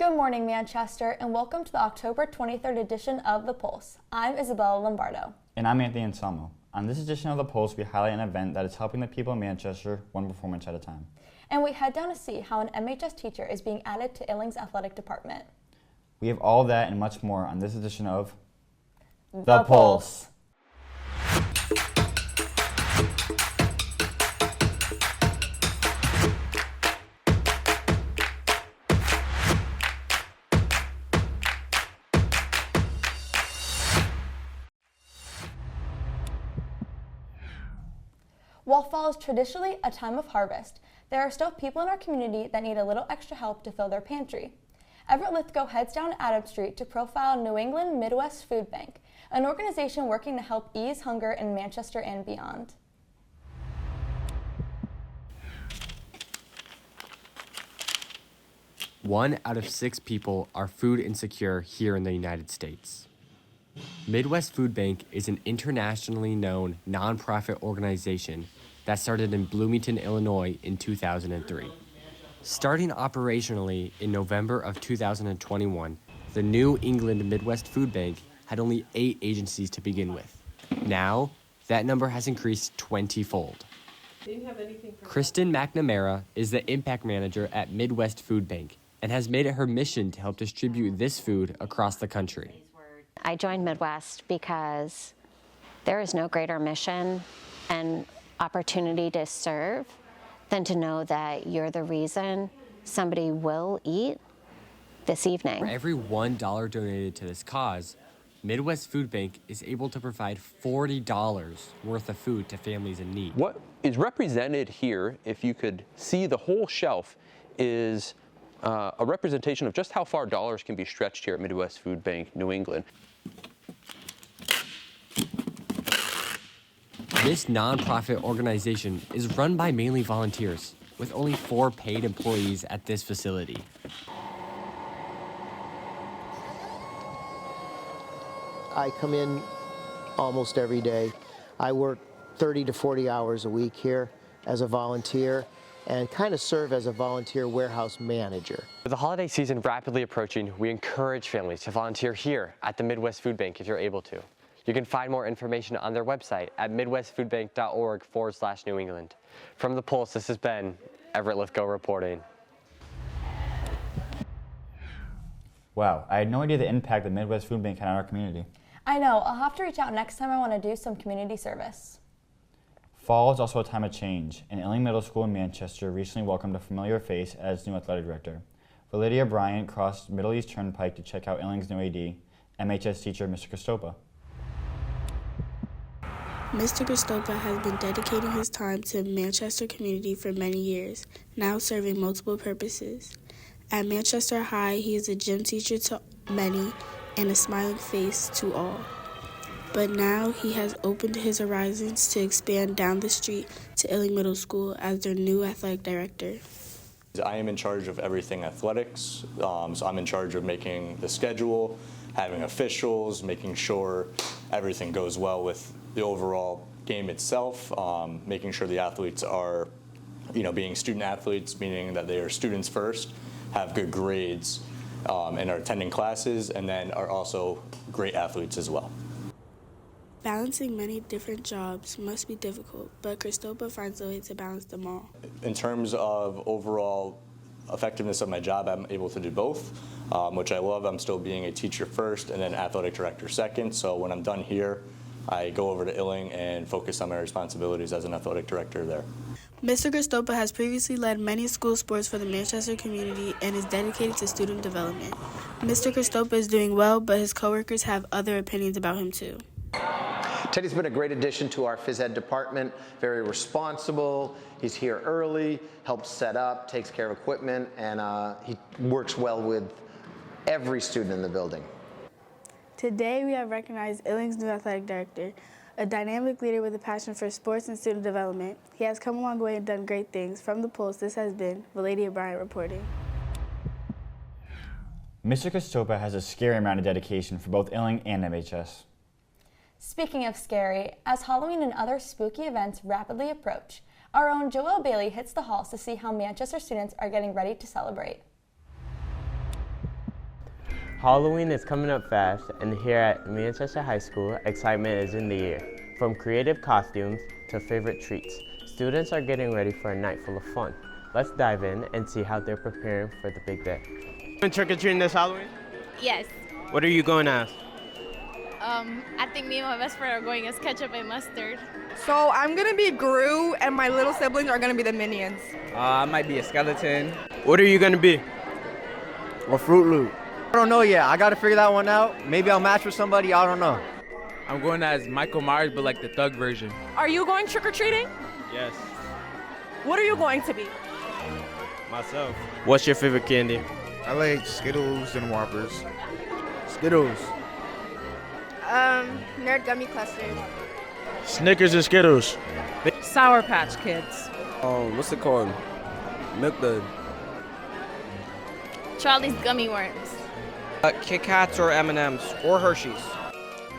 Good morning, Manchester, and welcome to the October 23rd edition of The Pulse. I'm Isabella Lombardo. And I'm Anthony Anselmo. On this edition of The Pulse, we highlight an event that is helping the people in Manchester one performance at a time. And we head down to see how an MHS teacher is being added to Illing's athletic department. We have all that and much more on this edition of The Pulse. While fall is traditionally a time of harvest, there are still people in our community that need a little extra help to fill their pantry. Everett Lithgow heads down Adams Street to profile New England Midwest Food Bank, an organization working to help ease hunger in Manchester and beyond. One out of 6 people are food insecure here in the United States. Midwest Food Bank is an internationally known nonprofit organization that started in Bloomington, Illinois in 2003. Starting operationally in November of 2021, the New England Midwest Food Bank had only 8 agencies to begin with. Now, that number has increased 20-fold. Kristen McNamara is the impact manager at Midwest Food Bank and has made it her mission to help distribute this food across the country. I joined Midwest because there is no greater mission and opportunity to serve than to know that you're the reason somebody will eat this evening. For every $1 donated to this cause, Midwest Food Bank is able to provide $40 worth of food to families in need. What is represented here, if you could see the whole shelf, is a representation of just how far dollars can be stretched here at Midwest Food Bank, New England. This nonprofit organization is run by mainly volunteers, with only 4 paid employees at this facility. I come in almost every day. I work 30 to 40 hours a week here as a volunteer and kind of serve as a volunteer warehouse manager. With the holiday season rapidly approaching, we encourage families to volunteer here at the Midwest Food Bank if you're able to. You can find more information on their website at midwestfoodbank.org/New England. From The Pulse, this has been Everett Lithgow reporting. Wow, I had no idea the impact the Midwest Food Bank had on our community. I know, I'll have to reach out next time I want to do some community service. Fall is also a time of change, and Illing Middle School in Manchester recently welcomed a familiar face as new athletic director. Validia Bryant crossed Middle East Turnpike to check out Illing's new AD, MHS teacher Mr. Costopa. Mr. Costopa has been dedicating his time to the Manchester community for many years, now serving multiple purposes. At Manchester High, he is a gym teacher to many and a smiling face to all. But now he has opened his horizons to expand down the street to Illing Middle School as their new athletic director. I am in charge of everything athletics, so I'm in charge of making the schedule, having officials, making sure everything goes well with the overall game itself, making sure the athletes are, being student athletes, meaning that they are students first, have good grades, and are attending classes, and then are also great athletes as well. Balancing many different jobs must be difficult, but Costopa finds a way to balance them all. In terms of overall effectiveness of my job, I'm able to do both, which I love. I'm still being a teacher first and then athletic director second. So when I'm done here, I go over to Illing and focus on my responsibilities as an athletic director there. Mr. Costopa has previously led many school sports for the Manchester community and is dedicated to student development. Mr. Costopa is doing well, but his coworkers have other opinions about him too. Teddy's been a great addition to our phys ed department, very responsible. He's here early, helps set up, takes care of equipment, and he works well with every student in the building. Today we have recognized Illing's new athletic director, a dynamic leader with a passion for sports and student development. He has come a long way and done great things. From The Pulse, this has been Validia Bryant reporting. Mr. Costopa has a scary amount of dedication for both Illing and MHS. Speaking of scary, as Halloween and other spooky events rapidly approach, our own Joelle Bailey hits the halls to see how Manchester students are getting ready to celebrate. Halloween is coming up fast, and here at Manchester High School, excitement is in the air. From creative costumes to favorite treats, students are getting ready for a night full of fun. Let's dive in and see how they're preparing for the big day. Trick-or-treating this Halloween? Yes. What are you going as? I think me and my best friend are going as ketchup and mustard. So I'm gonna be Gru, and my little siblings are gonna be the Minions. I might be a skeleton. What are you gonna be? A Fruit Loop. I don't know yet. I gotta figure that one out. Maybe I'll match with somebody. I don't know. I'm going as Michael Myers, but like the thug version. Are you going trick-or-treating? Yes. What are you going to be? Myself. What's your favorite candy? I like Skittles and Whoppers. Skittles. Nerd gummy clusters. Snickers and Skittles. Sour Patch Kids. What's it called? Milk Dud. Charlie's gummy worms. Kit Kats or M&Ms or Hershey's.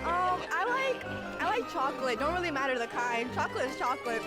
I like chocolate. Don't really matter the kind. Chocolate is chocolate.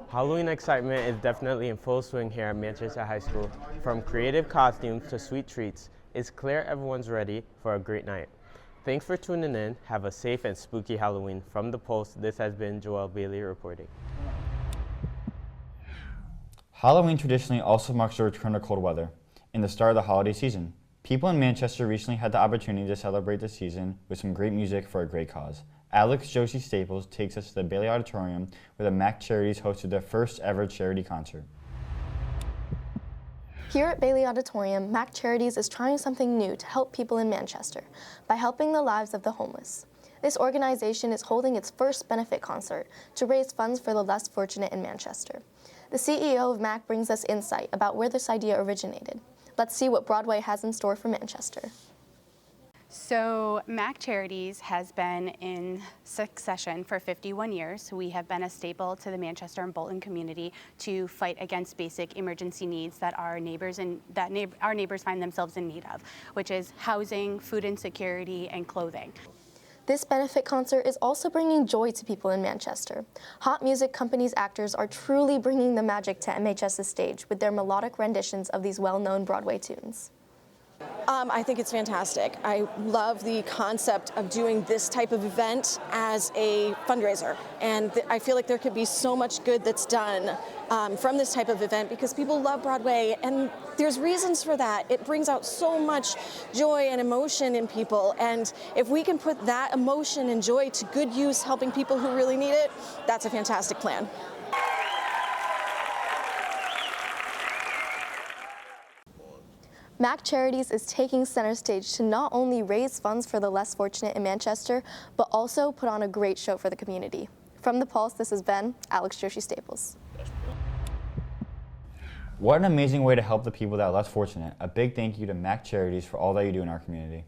Halloween excitement is definitely in full swing here at Manchester High School. From creative costumes to sweet treats, it's clear everyone's ready for a great night. Thanks for tuning in. Have a safe and spooky Halloween. From The Pulse, this has been Joel Bailey reporting. Halloween traditionally also marks the return of cold weather and the start of the holiday season. People in Manchester recently had the opportunity to celebrate the season with some great music for a great cause. Alex Josie Staples takes us to the Bailey Auditorium, where the Mac Charities hosted their first ever charity concert. Here at Bailey Auditorium, Mac Charities is trying something new to help people in Manchester by helping the lives of the homeless. This organization is holding its first benefit concert to raise funds for the less fortunate in Manchester. The CEO of Mac brings us insight about where this idea originated. Let's see what Broadway has in store for Manchester. So Mac Charities has been in succession for 51 years. We have been a staple to the Manchester and Bolton community to fight against basic emergency needs that our neighbors find themselves in need of, which is housing, food insecurity, and clothing. This benefit concert is also bringing joy to people in Manchester. Hot music companies' actors are truly bringing the magic to MHS's stage with their melodic renditions of these well-known Broadway tunes. I think it's fantastic. I love the concept of doing this type of event as a fundraiser. And I feel like there could be so much good that's done from this type of event because people love Broadway and there's reasons for that. It brings out so much joy and emotion in people. And if we can put that emotion and joy to good use helping people who really need it, that's a fantastic plan. Mac Charities is taking center stage to not only raise funds for the less fortunate in Manchester, but also put on a great show for the community. From The Pulse, this has been Alex Josie Staples. What an amazing way to help the people that are less fortunate. A big thank you to Mac Charities for all that you do in our community.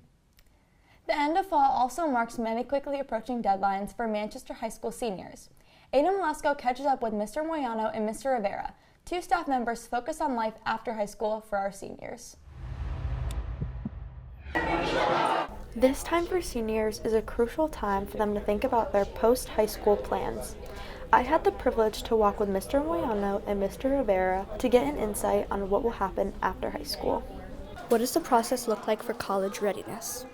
The end of fall also marks many quickly approaching deadlines for Manchester High School seniors. Aiden Velasco catches up with Mr. Moyano and Mr. Rivera, two staff members focused on life after high school for our seniors. This time for seniors is a crucial time for them to think about their post-high school plans. I had the privilege to walk with Mr. Moyano and Mr. Rivera to get an insight on what will happen after high school. What does the process look like for college readiness?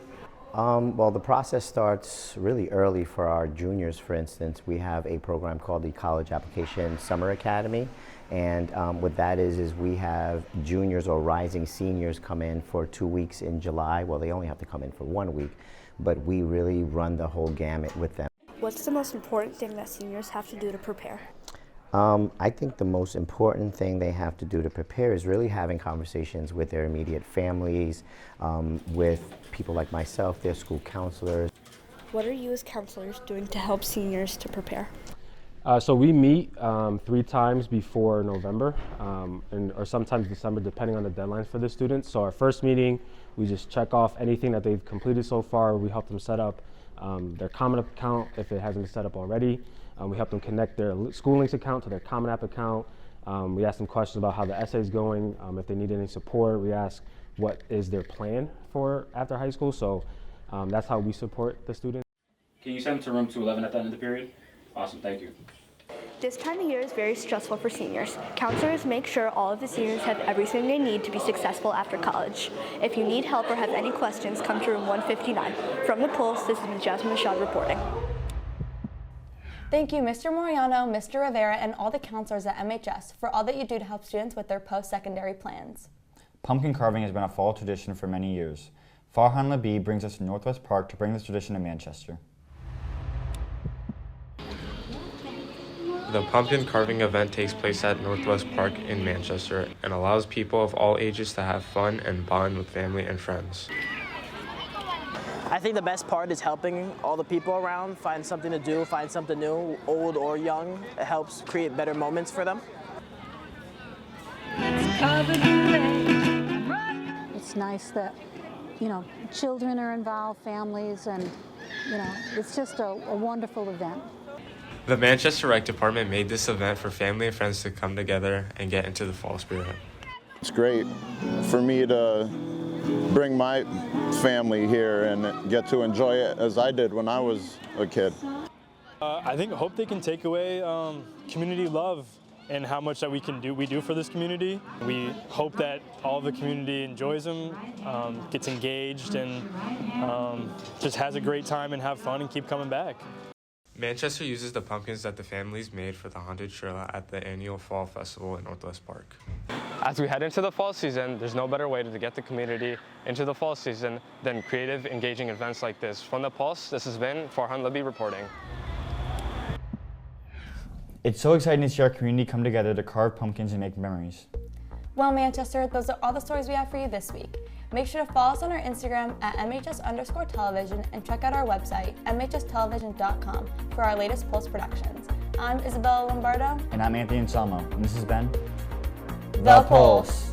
Well, the process starts really early for our juniors. For instance, we have a program called the College Application Summer Academy. And what that is we have juniors or rising seniors come in for 2 weeks in July. Well, they only have to come in for 1 week, but we really run the whole gamut with them. What's the most important thing that seniors have to do to prepare? I think the most important thing they have to do to prepare is really having conversations with their immediate families, with people like myself, their school counselors. What are you as counselors doing to help seniors to prepare? So we meet 3 times before November or sometimes December, depending on the deadlines for the students. So our first meeting, we just check off anything that they've completed so far. We help them set up their Common App account if it hasn't been set up already. We help them connect their School Links account to their Common App account. We ask them questions about how the essay is going. If they need any support, we ask what is their plan for after high school. So that's how we support the students. Can you send them to room 211 at the end of the period? Awesome, thank you. This time of year is very stressful for seniors. Counselors make sure all of the seniors have everything they need to be successful after college. If you need help or have any questions, come to room 159. From the Pulse, this is Jasmine Mashad reporting. Thank you, Mr. Moriano, Mr. Rivera, and all the counselors at MHS for all that you do to help students with their post-secondary plans. Pumpkin carving has been a fall tradition for many years. Farhan Labib brings us to Northwest Park to bring this tradition to Manchester. The pumpkin carving event takes place at Northwest Park in Manchester and allows people of all ages to have fun and bond with family and friends. I think the best part is helping all the people around find something to do, find something new, old or young. It helps create better moments for them. It's nice that, children are involved, families, and, it's just a wonderful event. The Manchester Rec Department made this event for family and friends to come together and get into the fall spirit. It's great for me to bring my family here and get to enjoy it as I did when I was a kid. I hope they can take away community love and how much that we do for this community. We hope that all the community enjoys them, gets engaged, and just has a great time and have fun and keep coming back. Manchester uses the pumpkins that the families made for the Haunted Trail at the annual Fall Festival in Northwest Park. As we head into the fall season, there's no better way to get the community into the fall season than creative, engaging events like this. From the Pulse, this has been Farhan Libby reporting. It's so exciting to see our community come together to carve pumpkins and make memories. Well, Manchester, those are all the stories we have for you this week. Make sure to follow us on our Instagram at MHS_television and check out our website, mhstelevision.com, for our latest Pulse productions. I'm Isabella Lombardo. And I'm Anthony Anselmo, and this has been The Pulse.